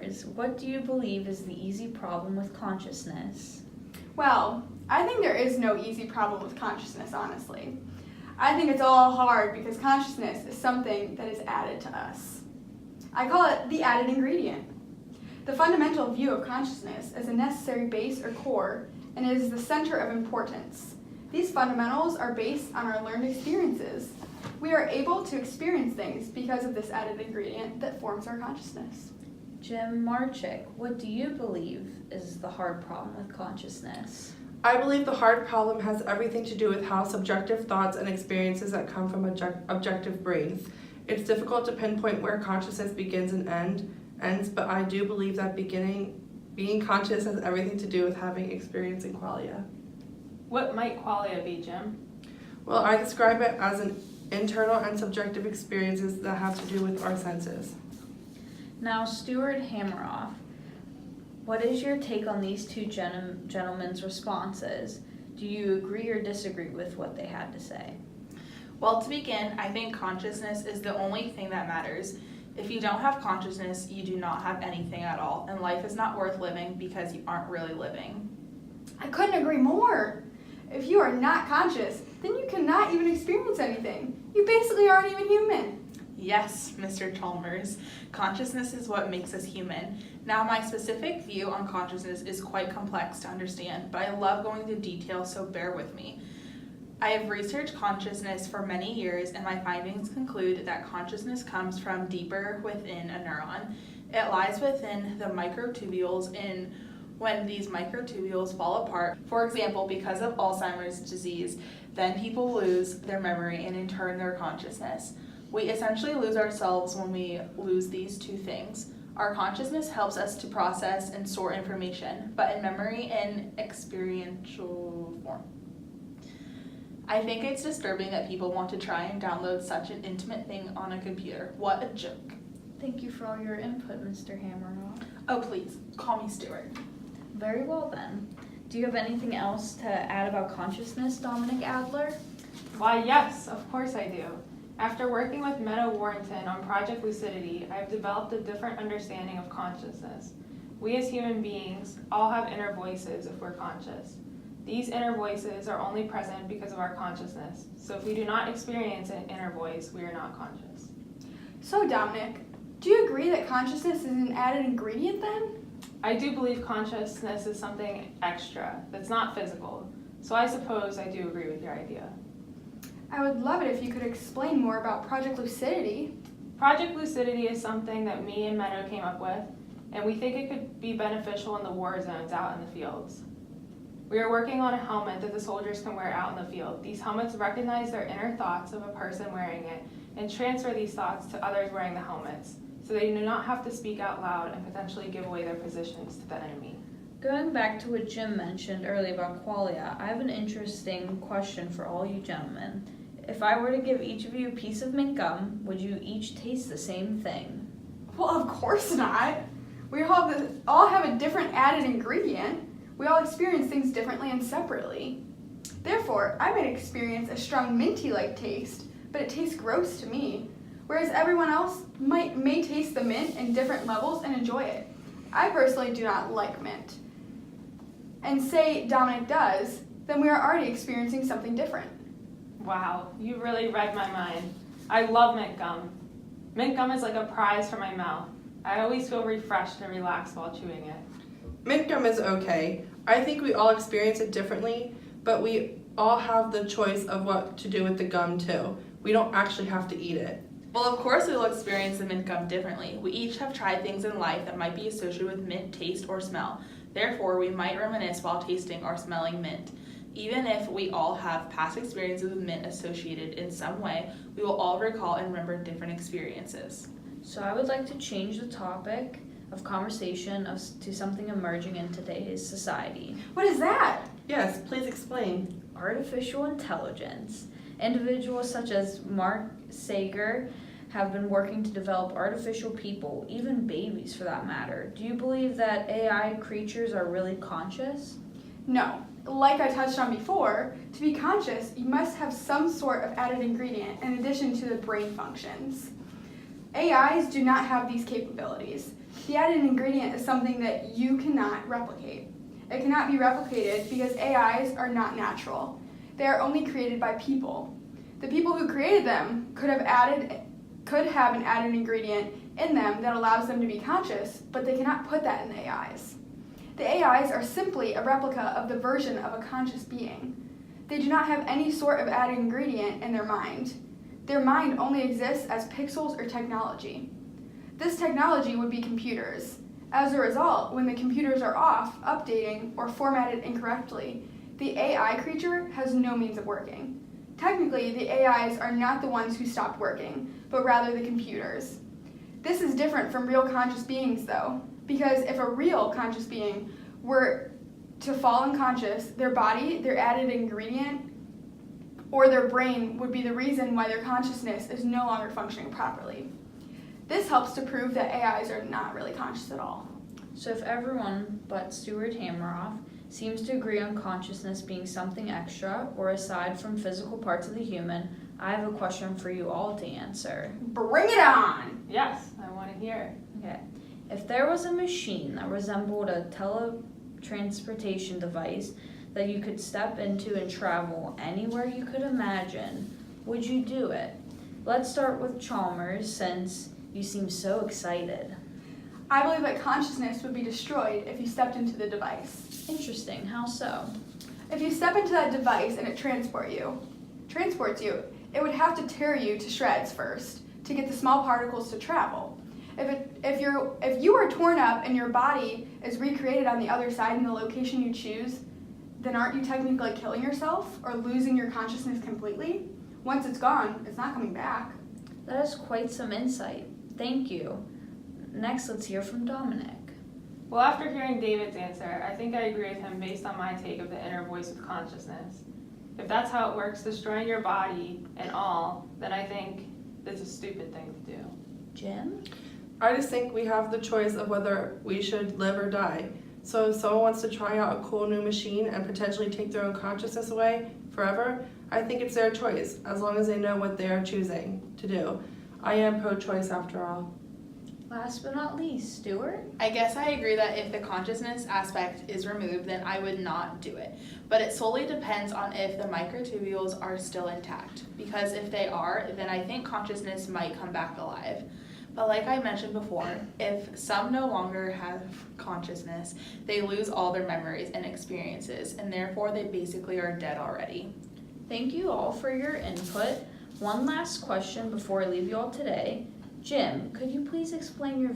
Chalmers, what do you believe is the easy problem with consciousness? Well, I think there is no easy problem with consciousness, honestly. I think it's all hard because consciousness is something that is added to us. I call it the added ingredient. The fundamental view of consciousness is a necessary base or core, and it is the center of importance. These fundamentals are based on our learned experiences. We are able to experience things because of this added ingredient that forms our consciousness. Jim Marchick, what do you believe is the hard problem with consciousness? I believe the hard problem has everything to do with how subjective thoughts and experiences that come from objective brains. It's difficult to pinpoint where consciousness begins and ends, but I do believe that being conscious has everything to do with having experiencing qualia. What might qualia be, Jim? Well, I describe it as an internal and subjective experiences that have to do with our senses. Now, Stuart Hammeroff, what is your take on these two gentlemen's responses? Do you agree or disagree with what they had to say? Well, to begin, I think consciousness is the only thing that matters. If you don't have consciousness, you do not have anything at all, and life is not worth living because you aren't really living. I couldn't agree more. If you are not conscious, then you cannot even experience anything. You basically aren't even human. Yes, Mr. Chalmers, consciousness is what makes us human. Now, my specific view on consciousness is quite complex to understand, but I love going into detail, so bear with me. I have researched consciousness for many years, and my findings conclude that consciousness comes from deeper within a neuron. It lies within the microtubules when these microtubules fall apart. For example, because of Alzheimer's disease, then people lose their memory and in turn their consciousness. We essentially lose ourselves when we lose these two things. Our consciousness helps us to process and store information, but in memory and experiential form. I think it's disturbing that people want to try and download such an intimate thing on a computer. What a joke. Thank you for all your input, Mr. Hammeroff. Oh, please, call me Stuart. Very well then. Do you have anything else to add about consciousness, Dominic Adler? Why, yes, of course I do. After working with Meadow Warrington on Project Lucidity, I've developed a different understanding of consciousness. We as human beings all have inner voices if we're conscious. These inner voices are only present because of our consciousness. So if we do not experience an inner voice, we are not conscious. So, Dominic, do you agree that consciousness is an added ingredient then? I do believe consciousness is something extra that's not physical. So I suppose I do agree with your idea. I would love it if you could explain more about Project Lucidity. Project Lucidity is something that me and Meadow came up with, and we think it could be beneficial in the war zones out in the fields. We are working on a helmet that the soldiers can wear out in the field. These helmets recognize their inner thoughts of a person wearing it and transfer these thoughts to others wearing the helmets, so they do not have to speak out loud and potentially give away their positions to the enemy. Going back to what Jim mentioned earlier about qualia, I have an interesting question for all you gentlemen. If I were to give each of you a piece of mint gum, would you each taste the same thing? Well, of course not. We all have a different added ingredient. We all experience things differently and separately. Therefore, I might experience a strong minty-like taste, but it tastes gross to me, whereas everyone else may taste the mint in different levels and enjoy it. I personally do not like mint. And say Dominic does, then we are already experiencing something different. Wow, you really read my mind. I love mint gum. Mint gum is like a prize for my mouth. I always feel refreshed and relaxed while chewing it. Mint gum is okay. I think we all experience it differently, but we all have the choice of what to do with the gum too. We don't actually have to eat it. Well, of course we will experience the mint gum differently. We each have tried things in life that might be associated with mint taste or smell. Therefore, we might reminisce while tasting or smelling mint. Even if we all have past experiences with mint associated in some way, we will all recall and remember different experiences. So I would like to change the topic of conversation to something emerging in today's society. What is that? Yes, please explain. Artificial intelligence. Individuals such as Mark Sager have been working to develop artificial people, even babies for that matter. Do you believe that AI creatures are really conscious? No. Like I touched on before, to be conscious, you must have some sort of added ingredient in addition to the brain functions. AIs do not have these capabilities. The added ingredient is something that you cannot replicate. It cannot be replicated because AIs are not natural. They are only created by people. The people who created them could have an added ingredient in them that allows them to be conscious, but they cannot put that in the AIs. The AIs are simply a replica of the version of a conscious being. They do not have any sort of added ingredient in their mind. Their mind only exists as pixels or technology. This technology would be computers. As a result, when the computers are off, updating, or formatted incorrectly, the AI creature has no means of working. Technically, the AIs are not the ones who stopped working, but rather the computers. This is different from real conscious beings, though, because if a real conscious being were to fall unconscious, their body, their added ingredient, or their brain would be the reason why their consciousness is no longer functioning properly. This helps to prove that AIs are not really conscious at all. So if everyone but Stuart Hameroff seems to agree on consciousness being something extra or aside from physical parts of the human, I have a question for you all to answer. Bring it on! Yes, I want to hear. Okay. If there was a machine that resembled a teletransportation device that you could step into and travel anywhere you could imagine, would you do it? Let's start with Chalmers, since you seem so excited. I believe that consciousness would be destroyed if you stepped into the device. Interesting. How so? If you step into that device and it transports you, it would have to tear you to shreds first to get the small particles to travel. If you are torn up and your body is recreated on the other side in the location you choose, then aren't you technically killing yourself or losing your consciousness completely? Once it's gone, it's not coming back. That is quite some insight. Thank you. Next, let's hear from Dominic. Well, after hearing David's answer, I think I agree with him based on my take of the inner voice of consciousness. If that's how it works, destroying your body and all, then I think it's a stupid thing to do. Jim? I just think we have the choice of whether we should live or die. So if someone wants to try out a cool new machine and potentially take their own consciousness away forever, I think it's their choice, as long as they know what they are choosing to do. I am pro-choice after all. Last but not least, Stuart? I guess I agree that if the consciousness aspect is removed, then I would not do it. But it solely depends on if the microtubules are still intact. Because if they are, then I think consciousness might come back alive. But like I mentioned before, if some no longer have consciousness, they lose all their memories and experiences, and therefore they basically are dead already. Thank you all for your input. One last question before I leave you all today. Jim, could you please explain your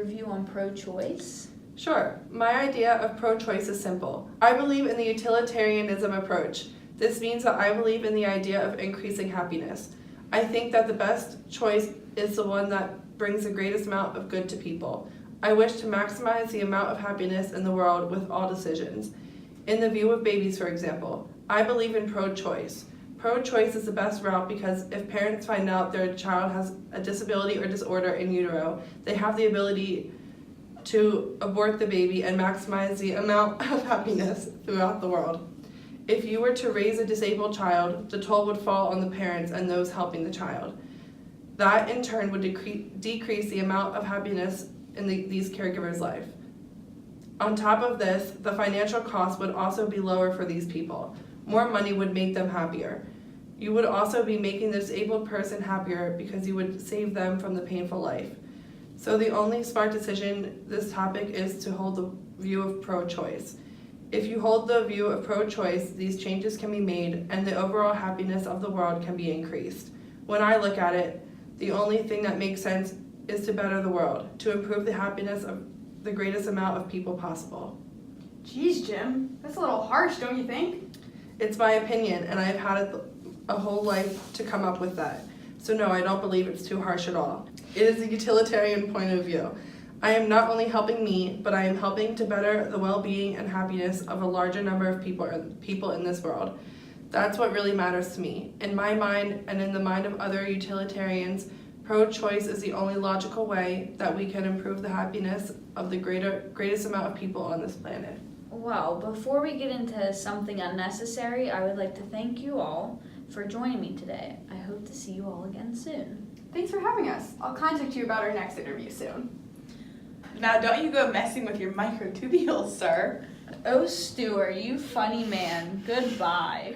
view on pro-choice? Sure. My idea of pro-choice is simple. I believe in the utilitarianism approach. This means that I believe in the idea of increasing happiness. I think that the best choice is the one that brings the greatest amount of good to people. I wish to maximize the amount of happiness in the world with all decisions. In the view of babies, for example, I believe in pro-choice. Pro-choice is the best route because if parents find out their child has a disability or disorder in utero, they have the ability to abort the baby and maximize the amount of happiness throughout the world. If you were to raise a disabled child, the toll would fall on the parents and those helping the child. That in turn would decrease the amount of happiness in these caregivers' life. On top of this, the financial cost would also be lower for these people. More money would make them happier. You would also be making the disabled person happier because you would save them from the painful life. So the only smart decision this topic is to hold the view of pro-choice. If you hold the view of pro-choice, these changes can be made and the overall happiness of the world can be increased. When I look at it, the only thing that makes sense is to better the world, to improve the happiness of the greatest amount of people possible. Geez, Jim, that's a little harsh, don't you think? It's my opinion, and I've had a whole life to come up with that. So no, I don't believe it's too harsh at all. It is a utilitarian point of view. I am not only helping me, but I am helping to better the well-being and happiness of a larger number of people in this world. That's what really matters to me. In my mind, and in the mind of other utilitarians, pro-choice is the only logical way that we can improve the happiness of the greatest amount of people on this planet. Well, before we get into something unnecessary, I would like to thank you all for joining me today. I hope to see you all again soon. Thanks for having us. I'll contact you about our next interview soon. Now don't you go messing with your microtubules, sir. Oh, Stuart, you funny man. Goodbye.